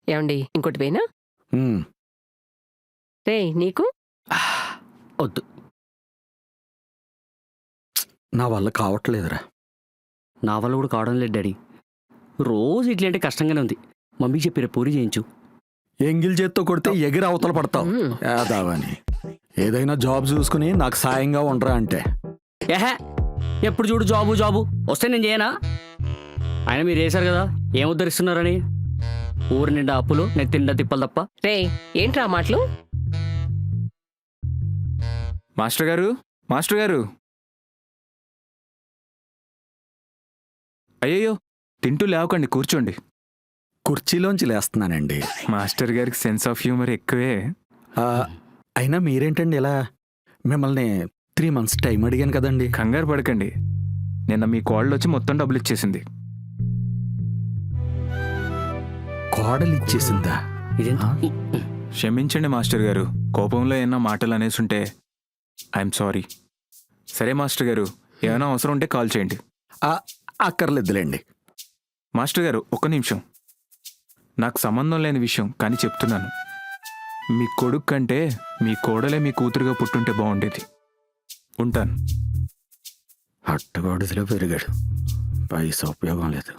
ఏమండి ఇంకోటి వేనా? ఉమ్, రే నీకు వద్దు. నా వల్ల కావట్లేదురా. నా వల్ల కూడా కావడం లేదు డాడీ. రోజు ఇడ్లీ అంటే కష్టంగానే ఉంది. మమ్మీకి చెప్పి రేపు పూరి చేయించు. ఎంగిల్ చేత్తో కొడితే ఎగిరి అవతల పడతావు యాదావని. ఏదైనా జాబ్ చూసుకుని నాకు సాయంగా ఉండరా అంటే. ఏహే, ఎప్పుడు చూడు జాబు జాబు వస్తే నేను చేయనా? ఆయన మీరు వేశారు కదా, ఏం ఉద్ధరిస్తున్నారని. ఊరి నిండా అప్పులు, నెత్తిండా తిప్పలు తప్ప. రే ఏంట్రా ఆ మాటలు? మాస్టర్ గారు, మాస్టర్ గారు. అయ్యయ్యో, తింటూ లేవకండి, కూర్చోండి. కుర్చీలోంచి లేస్తున్నానండి. మాస్టర్ గారికి సెన్స్ ఆఫ్ హ్యూమర్ ఎక్కువే. ఆ, అయినా మీరేంటండి ఇలా? మిమ్మల్ని 3 months టైం అడిగాను కదండి. కంగారు పడకండి, నిన్న మీ కోళ్ళు వచ్చి మొత్తం డబ్బులు ఇచ్చేసింది. కోడలు ఇచ్చేసిందా? ఇదేంత క్షమించండి మాస్టర్ గారు, కోపంలో ఏమైనా మాటలు అనేసుంటే ఐఎమ్ సారీ. సరే మాస్టర్ గారు, ఏమైనా అవసరం ఉంటే కాల్ చేయండి. ఆ, అక్కర్లేదులేండి. మాస్టర్ గారు ఒక్క నిమిషం, నాకు సంబంధం లేని విషయం కానీ చెప్తున్నాను. మీ కొడుకు కంటే మీ కోడలే మీ కూతురుగా పుట్టుంటే బాగుండేది. ఉంటాను. అట్టగాడిదిలో పెరిగాడు, పైసా ఉపయోగం లేదు.